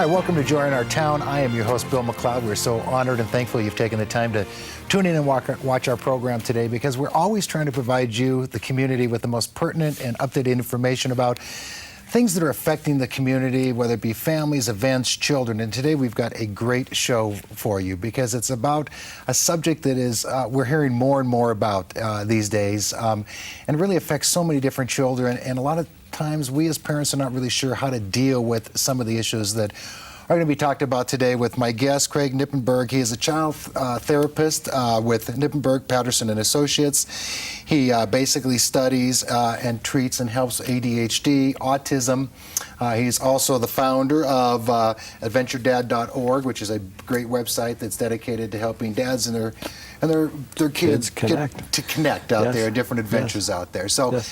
Hi, welcome to Joy in Our Town. I am your host, Bill McLeod. We're so honored and thankful you've taken the time to tune in and watch our program today, because we're always trying to provide you, the community, with the most pertinent and up-to-date information about things that are affecting the community, whether it be families, events, children. And today we've got a great show for you, because it's about a subject that is we're hearing more and more about these days, and it really affects so many different children. And a lot of times we as parents are not really sure how to deal with some of the issues that are going to be talked about today with my guest, Craig Nippenberg. He is a child therapist with Nippenberg, Patterson and Associates. He basically studies and treats and helps ADHD, autism. He's also the founder of AdventureDad.org, which is a great website that's dedicated to helping dads and their kids connect out there, different adventures out there. So.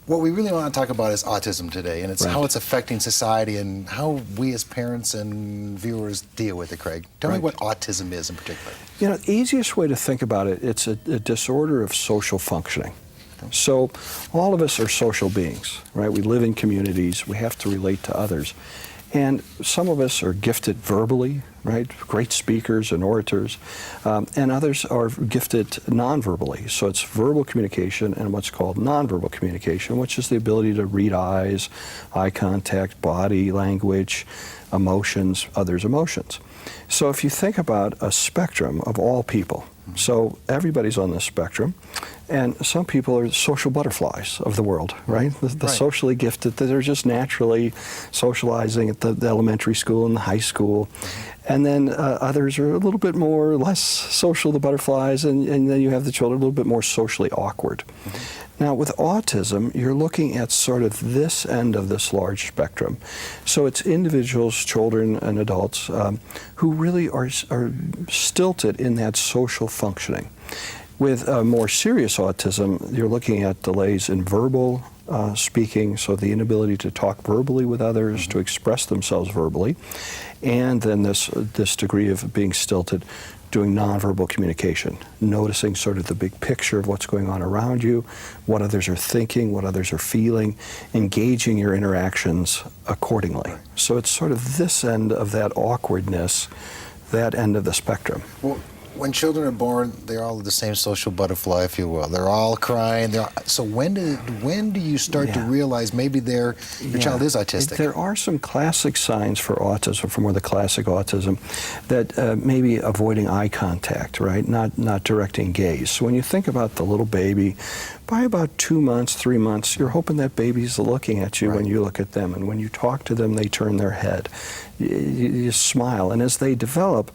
What we really want to talk about is autism today, and it's how it's affecting society and how we as parents and viewers deal with it, Craig. Tell me what autism is in particular. You know, the easiest way to think about it, it's a disorder of social functioning. So all of us are social beings, right? We live in communities, we have to relate to others. And some of us are gifted verbally, right? Great speakers and orators. And others are gifted non-verbally. So it's verbal communication and what's called non-verbal communication, which is the ability to read eyes, eye contact, body language, emotions, others' emotions. So if you think about a spectrum of all people, so everybody's on this spectrum, and some people are social butterflies of the world, right? The socially gifted, that are just naturally socializing at the elementary school and the high school. And then others are a little bit more or less social, the butterflies, and then you have the children a little bit more socially awkward. Now, with autism, you're looking at sort of this end of this large spectrum. So it's individuals, children, and adults who really are stilted in that social functioning. With more serious autism, you're looking at delays in verbal speaking, so the inability to talk verbally with others, to express themselves verbally, and then this degree of being stilted doing nonverbal communication, noticing sort of the big picture of what's going on around you, what others are thinking, what others are feeling, engaging your interactions accordingly. So it's sort of this end of that awkwardness, that end of the spectrum. Well, when children are born, they're all the same social butterfly, if you will. They're all crying. So when do you start to realize maybe your child is autistic? There are some classic signs for autism, for more the classic autism, that maybe avoiding eye contact, right? Not directing gaze. So when you think about the little baby, by about 2 months, 3 months, you're hoping that baby's looking at you when you look at them. And when you talk to them, they turn their head. You smile. And as they develop,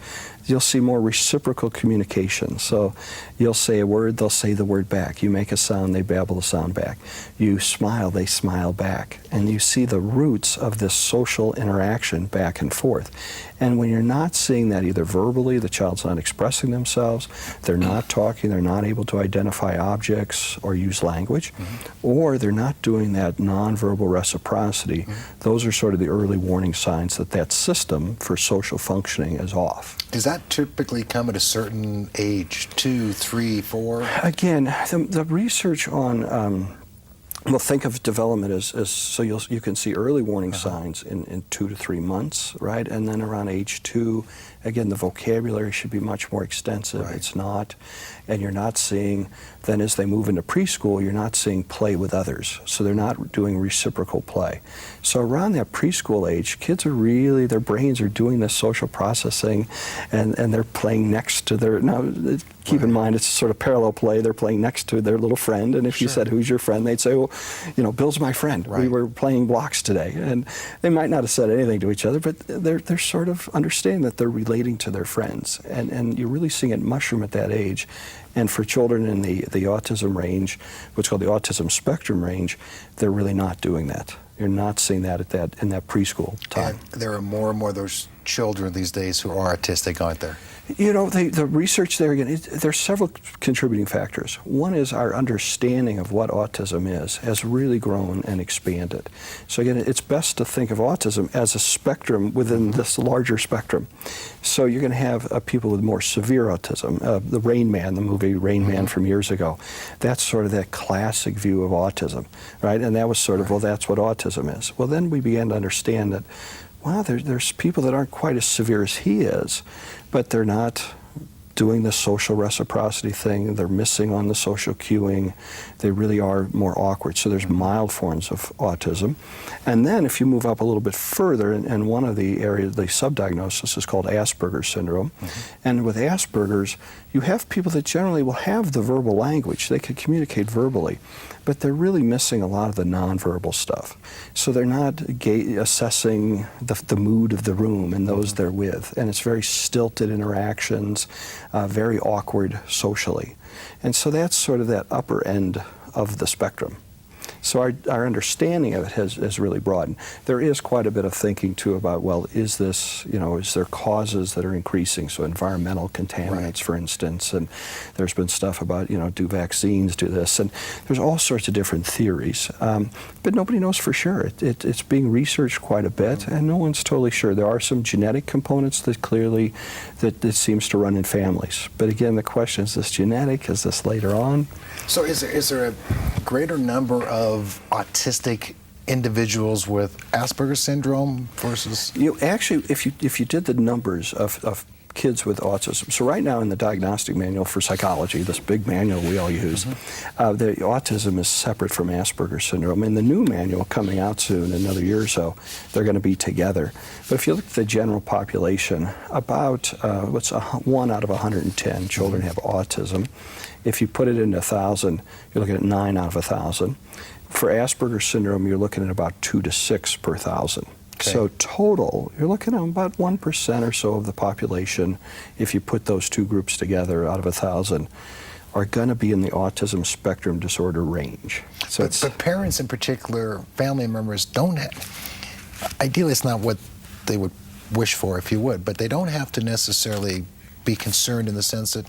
you'll see more reciprocal communication. So you'll say a word, they'll say the word back. You make a sound, they babble the sound back. You smile, they smile back. And you see the roots of this social interaction back and forth. And when you're not seeing that either verbally, the child's not expressing themselves, they're not talking, they're not able to identify objects or use language, or they're not doing that nonverbal reciprocity, those are sort of the early warning signs that that system for social functioning is off. Does that typically come at a certain age, 2, 3, 4? Again, the research on well, think of development as so you can see early warning signs in 2 to 3 months, right? And then around age 2, again, the vocabulary should be much more extensive. It's not. And you're not seeing, then as they move into preschool, you're not seeing play with others. So they're not doing reciprocal play. So around that preschool age, kids are really, their brains are doing this social processing, and they're playing next to their, now keep in mind it's sort of parallel play, they're playing next to their little friend, and if you said, who's your friend, they'd say, well, you know, Bill's my friend. We were playing blocks today. And they might not have said anything to each other, but they're sort of understanding that they're relating to their friends. And you're really seeing it mushroom at that age. And for children in the autism range, what's called the autism spectrum range, they're really not doing that. You're not seeing that in that preschool time. And there are more and more of those children these days who are autistic, aren't there? You know, the research there, again, there's several contributing factors. One is our understanding of what autism is has really grown and expanded. So again, it's best to think of autism as a spectrum within this larger spectrum. So you're going to have people with more severe autism. The Rain Man, the movie Rain Man from years ago, that's sort of that classic view of autism, right? And that was sort of, well, that's what autism is. Well, then we began to understand that Well, there's people that aren't quite as severe as he is, but they're not doing the social reciprocity thing. They're missing on the social cueing. They really are more awkward. So there's mild forms of autism. And then if you move up a little bit further, and one of the areas, the subdiagnosis is called Asperger's syndrome. And with Asperger's, you have people that generally will have the verbal language. They can communicate verbally, but they're really missing a lot of the nonverbal stuff. So they're not assessing the mood of the room and those they're with. And it's very stilted interactions, very awkward socially. And so that's sort of that upper end of the spectrum. So our understanding of it has really broadened. There is quite a bit of thinking too about, well, is this, is there causes that are increasing? So environmental contaminants, for instance, and there's been stuff about, do vaccines do this? And there's all sorts of different theories, but nobody knows for sure. It's being researched quite a bit, and no one's totally sure. There are some genetic components that clearly, that it seems to run in families. But again, the question, is this genetic? Is this later on? So is there a greater number of autistic individuals with Asperger's syndrome versus? Actually, if you did the numbers of kids with autism, so right now in the diagnostic manual for psychology, this big manual we all use, the autism is separate from Asperger's syndrome. In the new manual coming out soon, in another year or so, they're going to be together. But if you look at the general population, about 1 out of 110 children have autism. If you put it into 1,000, you're looking at 9 out of 1,000. For Asperger's syndrome, you're looking at about 2 to 6 per 1,000. Okay. So total, you're looking at about 1% or so of the population, if you put those two groups together out of 1,000, are going to be in the autism spectrum disorder range. So but parents in particular, family members, don't have, ideally it's not what they would wish for, if you would, but they don't have to necessarily be concerned in the sense that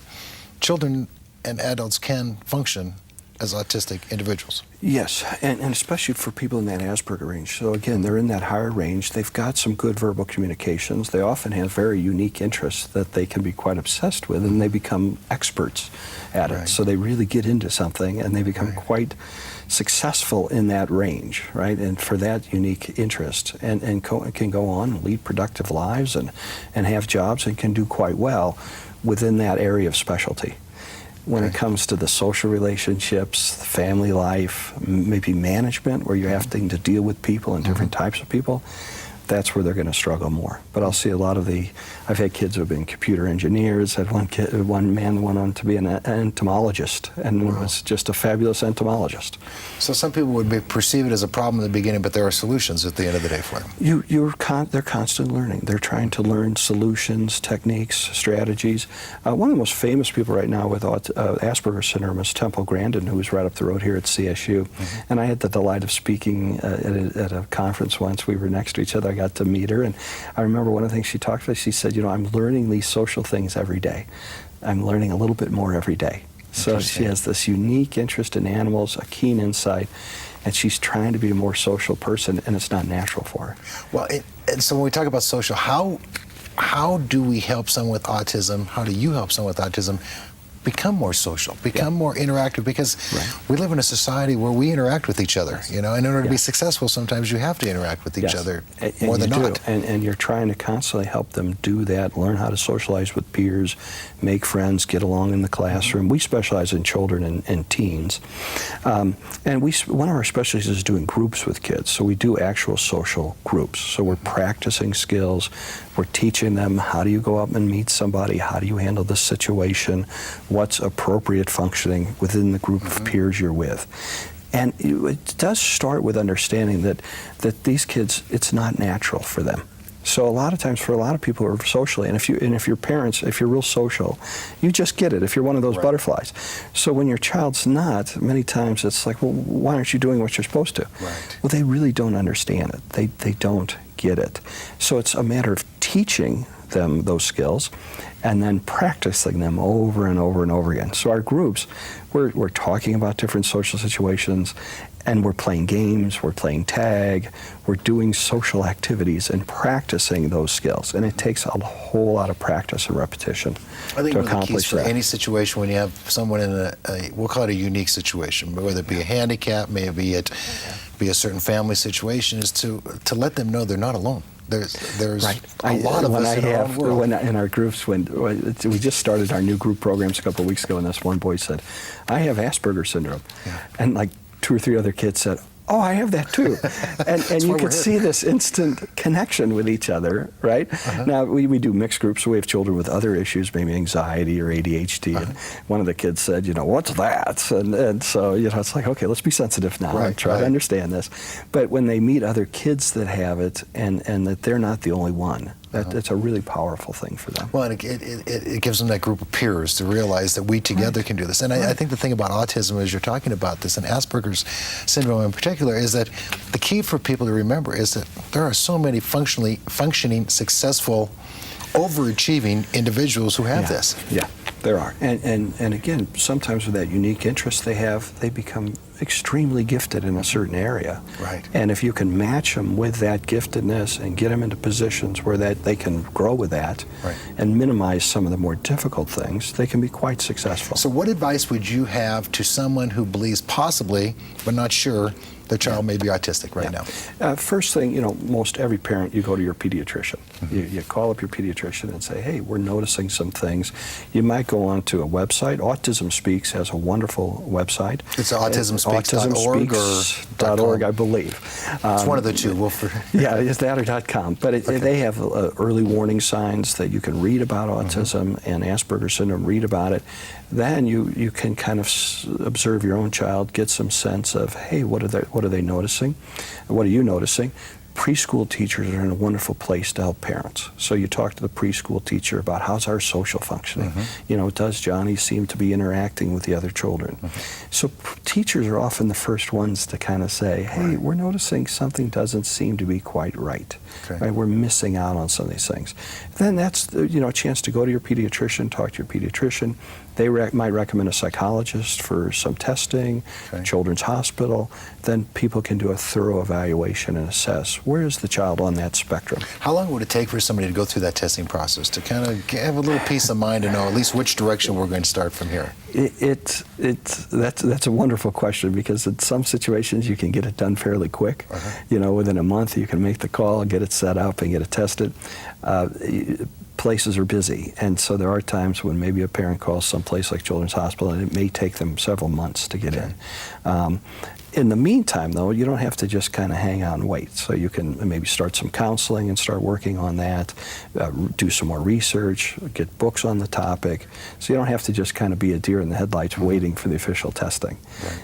children and adults can function as autistic individuals. Yes, and especially for people in that Asperger range. So again, they're in that higher range. They've got some good verbal communications. They often have very unique interests that they can be quite obsessed with, and they become experts at it. So they really get into something, and they become quite successful in that range, right? And for that unique interest, and can go on and lead productive lives and have jobs and can do quite well within that area of specialty. When it comes to the social relationships, the family life, maybe management, where you're having to deal with people and different types of people, that's where they're going to struggle more. But I'll see a lot of I've had kids who have been computer engineers. I had one man went on to be an entomologist, and was just a fabulous entomologist. So some people would perceive it as a problem in the beginning, but there are solutions at the end of the day for them. They're constant learning. They're trying to learn solutions, techniques, strategies. One of the most famous people right now with Asperger's syndrome is Temple Grandin, who was right up the road here at CSU. And I had the delight of speaking at a conference once. We were next to each other. I got to meet her, and I remember one of the things she talked about, she said, I'm learning these social things every day. I'm learning a little bit more every day. So she has this unique interest in animals, a keen insight, and she's trying to be a more social person, and it's not natural for her. Well, and so when we talk about social, how do we help someone with autism, how do you help someone with autism become more social, become more interactive? Because we live in a society where we interact with each other, and in order to be successful, sometimes you have to interact with each other more than not. And you're trying to constantly help them do that, learn how to socialize with peers, make friends, get along in the classroom. We specialize in children and teens. And one of our specialties is doing groups with kids. So we do actual social groups. So we're practicing skills. We're teaching them, how do you go up and meet somebody? How do you handle this situation? What's appropriate functioning within the group of peers you're with? And it does start with understanding that these kids, it's not natural for them. So a lot of times for a lot of people who are socially, and if your parents, if you're real social, you just get it if you're one of those butterflies. So when your child's not, many times it's like, well, why aren't you doing what you're supposed to? Well, they really don't understand it. They don't get it. So it's a matter of teaching them those skills and then practicing them over and over and over again. So our groups, we're talking about different social situations, and we're playing games, we're playing tag, we're doing social activities and practicing those skills. And it takes a whole lot of practice and repetition to accomplish that. For any situation when you have someone in we'll call it a unique situation, whether it be a handicap, maybe it be a certain family situation, is to let them know they're not alone. there's Right. a lot of us in our own world. In our groups, when we just started our new group programs a couple of weeks ago, and this one boy said, "I have Asperger's syndrome," and like 2 or 3 other kids said, "Oh, I have that too." And you could see this instant connection with each other, right? Now, we do mixed groups, so we have children with other issues, maybe anxiety or ADHD. And one of the kids said, "What's that?" And so, it's like, okay, let's be sensitive now and try to understand this. But when they meet other kids that have it and that they're not the only one, it's a really powerful thing for them. Well, and it gives them that group of peers to realize that we together can do this. And I think the thing about autism, as you're talking about this, and Asperger's syndrome in particular, is that the key for people to remember is that there are so many functioning, successful, overachieving individuals who have this. Yeah, there are. And again, sometimes with that unique interest they have, they become extremely gifted in a certain area. Right. And if you can match them with that giftedness and get them into positions where they can grow with that and minimize some of the more difficult things, they can be quite successful. So what advice would you have to someone who believes possibly, but not sure, their child may be autistic right now? First thing, most every parent, you go to your pediatrician. You call up your pediatrician and say, "Hey, we're noticing some things." You might go onto a website. Autism Speaks has a wonderful website. It's autismspeaks.org or .org, I believe. It's one of the two. Yeah, it's that or .com. But they have early warning signs that you can read about autism and Asperger's syndrome, read about it. Then you can kind of observe your own child, get some sense of, hey, what are they noticing? What are you noticing? Preschool teachers are in a wonderful place to help parents. So you talk to the preschool teacher about how's our social functioning. Does Johnny seem to be interacting with the other children? So teachers are often the first ones to kind of say, hey, we're noticing something doesn't seem to be quite right. Right? We're missing out on some of these things. Then that's a chance to go to your pediatrician, talk to your pediatrician. They might recommend a psychologist for some testing, children's hospital. Then people can do a thorough evaluation and assess where is the child on that spectrum. How long would it take for somebody to go through that testing process to kind of have a little peace of mind to know at least which direction we're going to start from here? That's a wonderful question, because in some situations you can get it done fairly quick. Within a month you can make the call, get it set up, and get it tested. Places are busy, and so there are times when maybe a parent calls someplace like Children's Hospital and it may take them several months to get in. In the meantime, though, you don't have to just kind of hang out and wait. So you can maybe start some counseling and start working on that, do some more research, get books on the topic. So you don't have to just kind of be a deer in the headlights waiting for the official testing.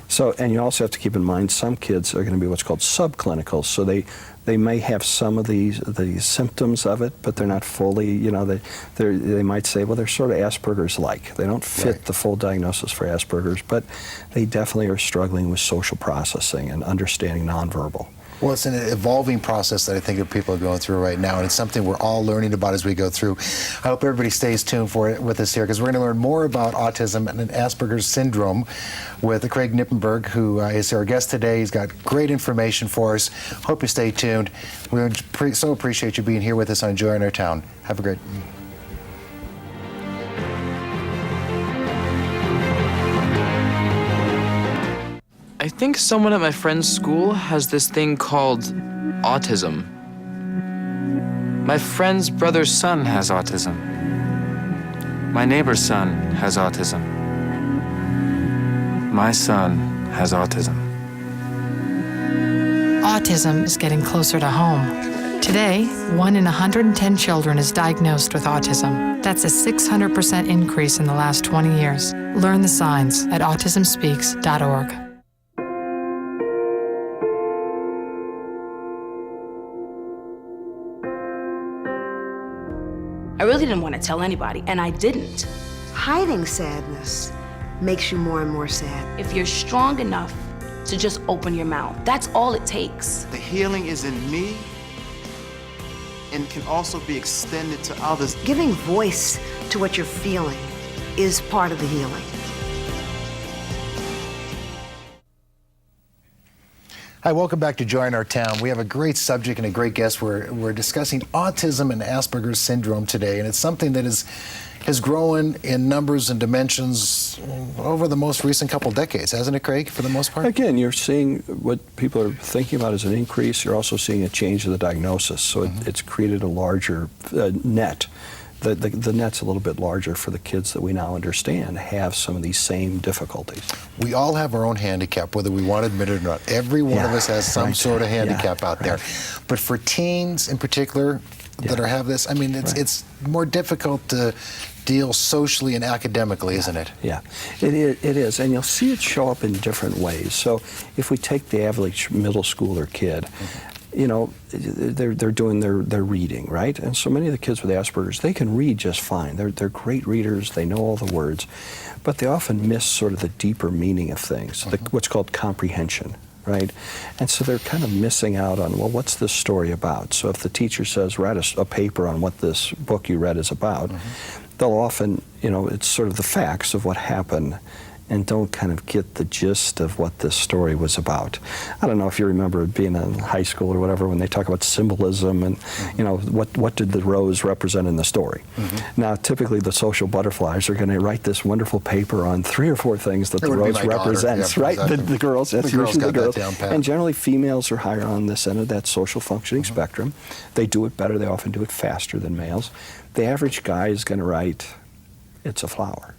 So, and you also have to keep in mind some kids are going to be what's called subclinical. So they may have some of these symptoms of it, but they're not fully, they might say, well, they're sort of Asperger's-like. They don't fit the full diagnosis for Asperger's, but they definitely are struggling with social processing and understanding nonverbal. Well, it's an evolving process that I think that people are going through right now, and it's something we're all learning about as we go through. I hope everybody stays tuned for it with us here, because we're going to learn more about autism and Asperger's syndrome with Craig Nippenberg, who is our guest today. He's got great information for us. Hope you stay tuned. We so appreciate you being here with us on Joy in Our Town. Have a great... I think someone at my friend's school has this thing called autism. My friend's brother's son has autism. My neighbor's son has autism. My son has autism. Autism is getting closer to home. Today, 1 in 110 children is diagnosed with autism. That's a 600% increase in the last 20 years. Learn the signs at autismspeaks.org. I really didn't want to tell anybody, and I didn't. Hiding sadness makes you more and more sad. If you're strong enough to just open your mouth, that's all it takes. The healing is in me and can also be extended to others. Giving voice to what you're feeling is part of the healing. Hi, welcome back to Joy in Our Town. We have a great subject and a great guest. We're discussing autism and Asperger's syndrome today, and it's something that is has grown in numbers and dimensions over the most recent couple decades, hasn't it, Craig, for the most part? Again, you're seeing what people are thinking about as an increase. You're also seeing a change in the diagnosis. So it's created a larger net. The net's a little bit larger for the kids that we now understand have some of these same difficulties. We all have our own handicap, whether we want to admit it or not. Every one of us has some sort of handicap out there. But for teens in particular that have this, I mean, it's more difficult to deal socially and academically, isn't it? Yeah, it is. And you'll see it show up in different ways. So if we take the average middle schooler kid, you know, they're doing their reading, right? And so many of the kids with Asperger's, they can read just fine. They're great readers. They know all the words, but they often miss sort of the deeper meaning of things, what's called comprehension, right? And so they're kind of missing out on, well, what's this story about? So if the teacher says, write a paper on what this book you read is about, they'll often, you know, it's sort of the facts of what happened and don't kind of get the gist of what this story was about. I don't know if you remember being in high school or whatever when they talk about symbolism and, you know, what did the rose represent in the story? Now, typically the social butterflies are going to write this wonderful paper on 3 or 4 things that the rose represents, right? The girls, that's usually the girls. And generally females are higher on this end of that social functioning spectrum. They do it better. They often do it faster than males. The average guy is going to write, it's a flower.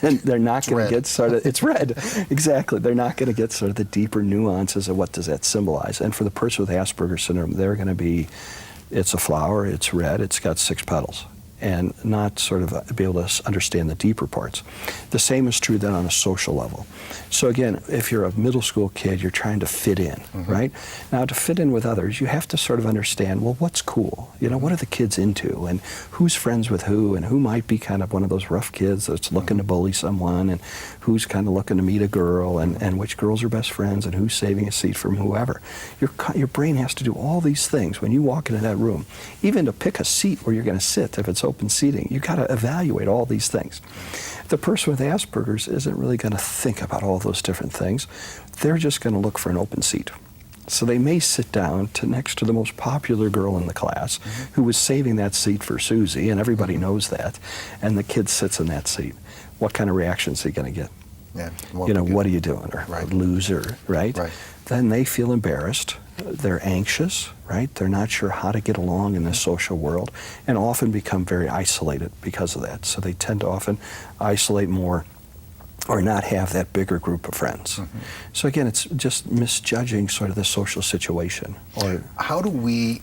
And they're not going to get sort of, it's red, exactly. They're not going to get sort of the deeper nuances of what does that symbolize. And for the person with Asperger's syndrome, they're going to be, it's a flower, it's red, it's got 6 petals, and not sort of be able to understand the deeper parts. The same is true then on a social level. So again, if you're a middle school kid, you're trying to fit in, right? Now to fit in with others, you have to sort of understand, well, what's cool? You know, what are the kids into? And who's friends with who? And who might be kind of one of those rough kids that's looking to bully someone? And who's kind of looking to meet a girl? And which girls are best friends? And who's saving a seat from whoever? Your brain has to do all these things when you walk into that room. Even to pick a seat where you're going to sit, if it's open seating, you've got to evaluate all these things. The person with Asperger's isn't really going to think about all those different things. They're just going to look for an open seat. So they may sit down next to the most popular girl in the class who was saving that seat for Susie, and everybody knows that, and the kid sits in that seat. What kind of reactions are you going to get? Yeah, you know, what are you doing? Or loser, right? Then they feel embarrassed. They're anxious, right? They're not sure how to get along in this social world and often become very isolated because of that. So they tend to often isolate more or not have that bigger group of friends. So again, it's just misjudging sort of the social situation. Or how do we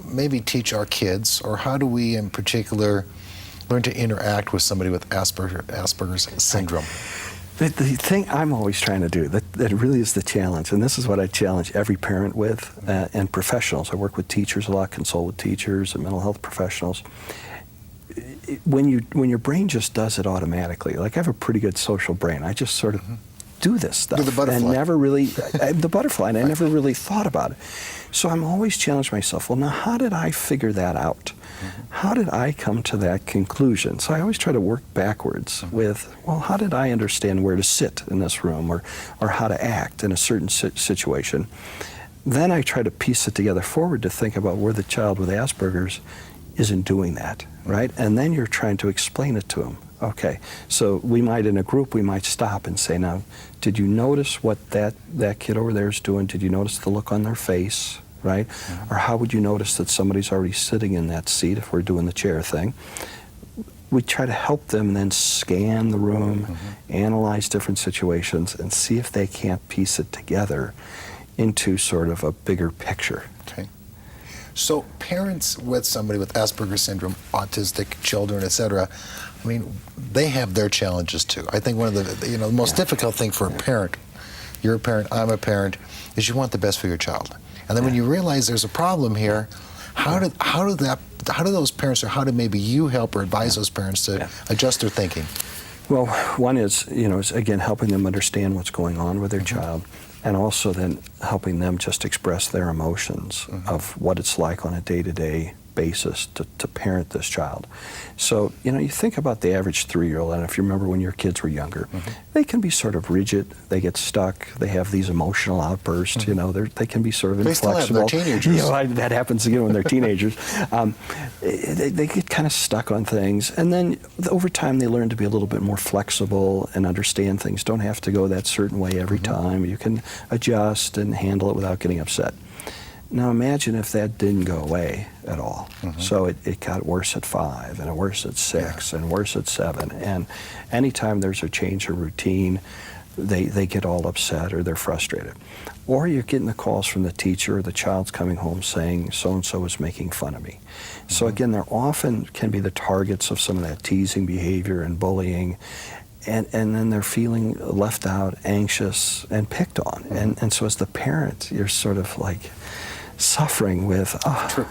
maybe teach our kids, or how do we in particular learn to interact with somebody with Asperger's syndrome? The thing I'm always trying to do, that really is the challenge, and this is what I challenge every parent with, and professionals. I work with teachers a lot, consult with teachers and mental health professionals. When your brain just does it automatically, like I have a pretty good social brain, I just sort of do this stuff. Do the butterfly. And never really, the butterfly, and I never really thought about it. So I'm always challenging myself, well, now how did I figure that out? How did I come to that conclusion? So I always try to work backwards with, well, how did I understand where to sit in this room, or how to act in a certain situation? Then I try to piece it together forward to think about where the child with Asperger's isn't doing that, right? And then you're trying to explain it to them. Okay, so we might, in a group, we might stop and say, now, did you notice what that kid over there is doing? Did you notice the look on their face, right? Or how would you notice that somebody's already sitting in that seat if we're doing the chair thing? We try to help them and then scan the room, analyze different situations, and see if they can't piece it together into sort of a bigger picture. Okay. So parents with somebody with Asperger's syndrome, autistic children, etc., I mean, they have their challenges too. I think one of the most difficult thing for a parent, you're a parent, I'm a parent, is you want the best for your child. And then when you realize there's a problem here, how do those parents, or how do maybe you help or advise those parents to adjust their thinking? Well, one is again helping them understand what's going on with their child, and also then helping them just express their emotions of what it's like on a day-to-day basis to parent this child. So, you know, you think about the average 3-year-old, and if you remember when your kids were younger, they can be sort of rigid, they get stuck, they have these emotional outbursts, you know, they can be sort of inflexible. They still have their teenagers. You know, that happens again when they're teenagers. They get kind of stuck on things, and then over time they learn to be a little bit more flexible and understand things don't have to go that certain way every time. You can adjust and handle it without getting upset. Now imagine if that didn't go away at all. So it got worse at 5, and worse at 6, and worse at 7. And anytime there's a change of routine, they get all upset or they're frustrated. Or you're getting the calls from the teacher or the child's coming home saying, so-and-so is making fun of me. So again, they're often can be the targets of some of that teasing behavior and bullying. And then they're feeling left out, anxious, and picked on. And so as the parent, you're sort of like suffering with,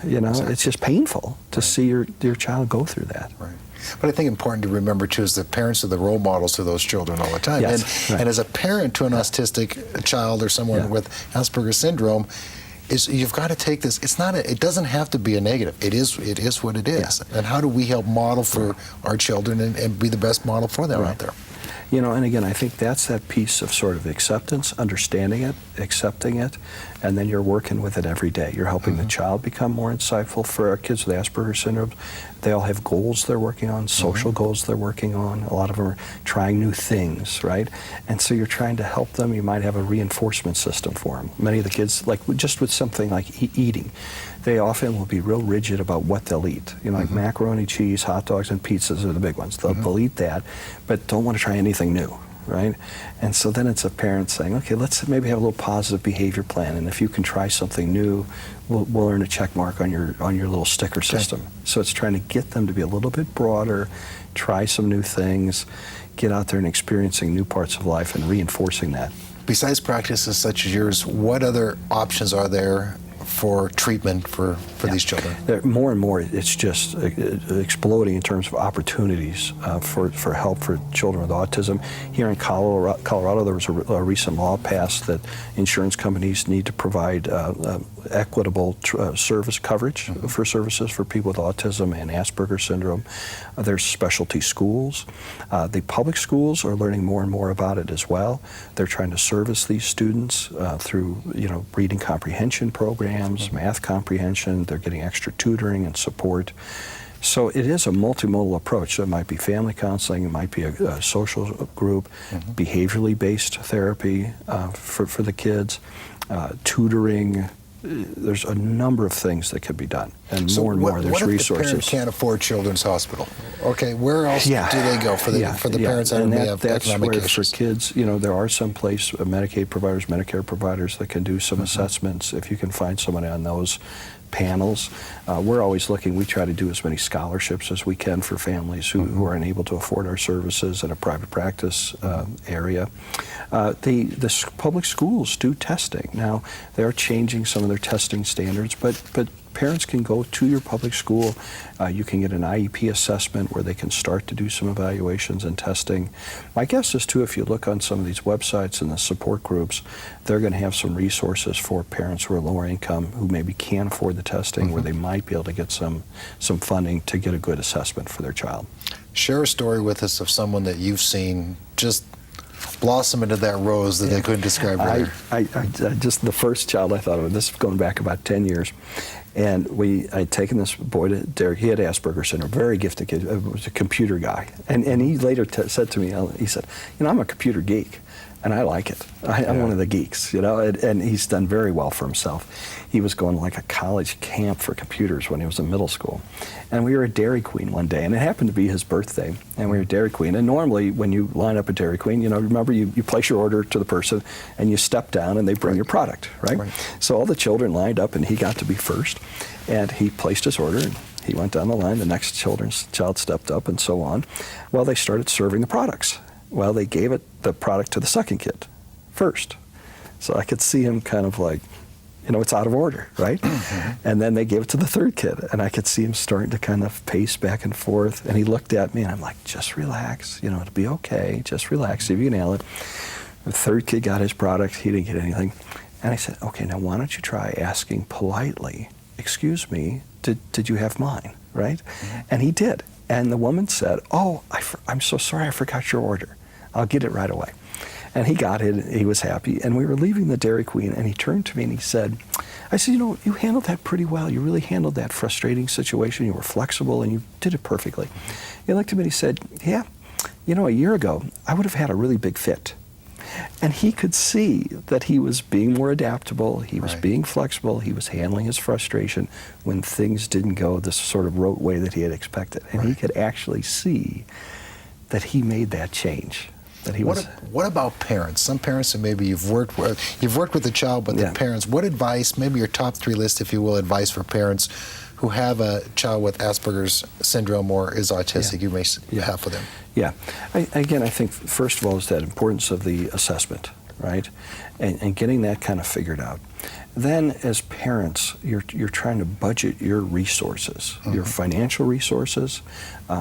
you know, it's just painful to see your child go through that. Right. But I think important to remember, too, is that parents are the role models to those children all the time. Yes, and as a parent to an autistic child or someone with Asperger's syndrome, you've got to take this. It doesn't have to be a negative. It is what it is. And how do we help model for our children and be the best model for them out there? You know, and again, I think that's that piece of sort of acceptance, understanding it, accepting it, and then you're working with it every day. You're helping the child become more insightful. For our kids with Asperger's syndrome, they all have goals they're working on, social goals they're working on. A lot of them are trying new things, right? And so you're trying to help them. You might have a reinforcement system for them. Many of the kids, like just with something like eating, they often will be real rigid about what they'll eat. You know, like macaroni, cheese, hot dogs, and pizzas are the big ones. They'll eat that, but don't want to try anything new, right? And so then it's a parent saying, okay, let's maybe have a little positive behavior plan, and if you can try something new, we'll earn a check mark on your little sticker system. So it's trying to get them to be a little bit broader, try some new things, get out there and experiencing new parts of life and reinforcing that. Besides practices such as yours, what other options are there for treatment for these children? More and more, it's just exploding in terms of opportunities for help for children with autism. Here in Colorado, there was a recent law passed that insurance companies need to provide equitable service coverage for services for people with autism and Asperger's syndrome. There's specialty schools. The public schools are learning more and more about it as well. They're trying to service these students through, you know, reading comprehension programs, math comprehension. They're getting extra tutoring and support. So it is a multimodal approach. So it might be family counseling, it might be a social group, behaviorally based therapy for the kids, tutoring. There's a number of things that could be done, and So more and more there's what if resources. the parent can't afford Children's Hospital? Okay, where else do they go for the parents that may have that's economic where issues? for kids, you know, there are some place Medicaid providers, Medicare providers that can do some assessments if you can find somebody on those panels. We're always looking, we try to do as many scholarships as we can for families who are unable to afford our services in a private practice area. The public schools do testing. Now, they are changing some of their testing standards, but parents can go to your public school. You can get an IEP assessment where they can start to do some evaluations and testing. My guess is, too, if you look on some of these websites and the support groups, they're going to have some resources for parents who are lower income who maybe can't afford the testing, where they might be able to get some funding to get a good assessment for their child. Share a story with us of someone that you've seen just blossom into that rose that they couldn't describe earlier. I just the first child I thought of, this is going back about 10 years, and I'd taken this boy to Derek. He had Asperger's syndrome, very gifted kid, was a computer guy, and he later said to me, he said, you know, I'm a computer geek, and I like it. I'm one of the geeks, you know, and he's done very well for himself. He was going to like a college camp for computers when he was in middle school. And we were at Dairy Queen one day, and it happened to be his birthday, and we were at Dairy Queen. And normally when you line up at Dairy Queen, you know, remember you place your order to the person, and you step down, and they bring your product, right? So all the children lined up, and he got to be first. And he placed his order, and he went down the line. The next child stepped up, and so on. Well, they started serving the products. Well, they gave the product to the second kid first. So I could see him kind of like, you know, it's out of order, right? And then they gave it to the third kid, and I could see him starting to kind of pace back and forth. And he looked at me, and I'm like, just relax, you know, it'll be okay. Just relax, see if you can nail it. The third kid got his product, he didn't get anything. And I said, okay, now why don't you try asking politely, excuse me, did you have mine, right? And he did. And the woman said, oh, I'm so sorry, I forgot your order. I'll get it right away. And he got it, he was happy. And we were leaving the Dairy Queen, and he turned to me and he said, I said, you know, you handled that pretty well. You really handled that frustrating situation. You were flexible, and you did it perfectly. He looked at me and he said, yeah, you know, a year ago, I would have had a really big fit. And he could see that he was being more adaptable, he was being flexible, he was handling his frustration when things didn't go the sort of rote way that he had expected. And he could actually see that he made that change. That he was. What about parents? Some parents that maybe you've worked with the child, but the parents, what advice, maybe your top 3 list, if you will, advice for parents who have a child with Asperger's syndrome or is autistic, you may have for them? Yeah. Again, I think, first of all, is that importance of the assessment, right? And getting that kind of figured out. Then, as parents, you're trying to budget your resources, your financial resources,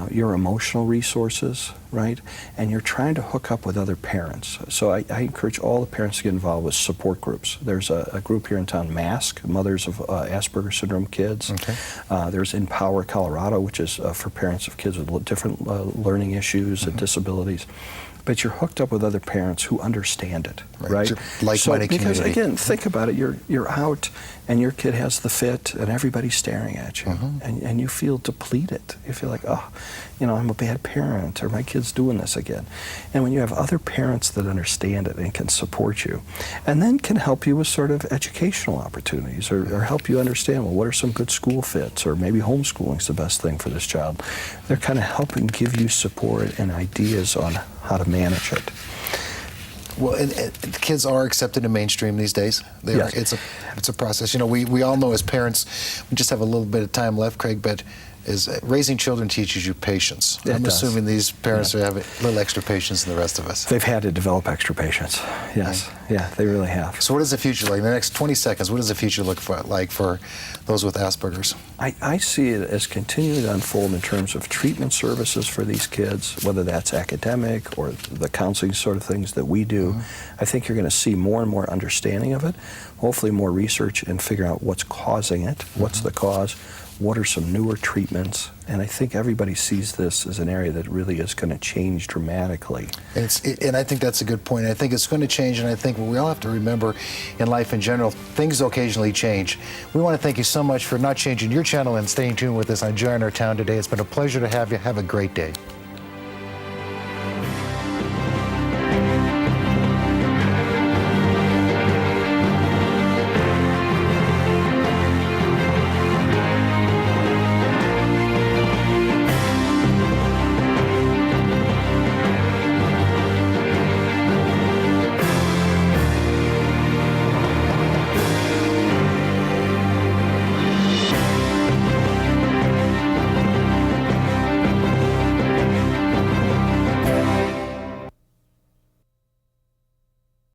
your emotional resources, right? And you're trying to hook up with other parents. So I encourage all the parents to get involved with support groups. There's a group here in town, MASK, Mothers of Asperger's Syndrome Kids. There's Empower Colorado, which is for parents of kids with different learning issues and disabilities. But you're hooked up with other parents who understand it, right? Like-minded because community. again, think about it. You're out, and your kid has the fit, and everybody's staring at you, and you feel depleted. You feel like, oh, you know, I'm a bad parent, or my kid's doing this again. And when you have other parents that understand it and can support you, and then can help you with sort of educational opportunities, or help you understand, well, what are some good school fits, or maybe homeschooling's the best thing for this child. They're kind of helping give you support and ideas on how to manage it. Well, and kids are accepted in mainstream these days. They are. It's a process. You know, we all know as parents, we just have a little bit of time left, Craig, but raising children teaches you patience. I'm assuming these parents have a little extra patience than the rest of us. They've had to develop extra patience. Yes. Yeah, they really have. So what does the future like? In the next 20 seconds, what does the future look like for those with Asperger's? I see it as continuing to unfold in terms of treatment services for these kids, whether that's academic or the counseling sort of things that we do. I think you're going to see more and more understanding of it, hopefully more research and figure out what's causing it, what's the cause, what are some newer treatments, and I think everybody sees this as an area that really is going to change dramatically. And I think that's a good point. I think it's going to change, and I think what we all have to remember in life in general, things occasionally change. We want to thank you so much for not changing your channel and staying tuned with us on Joy in Our Town today. It's been a pleasure to have you. Have a great day.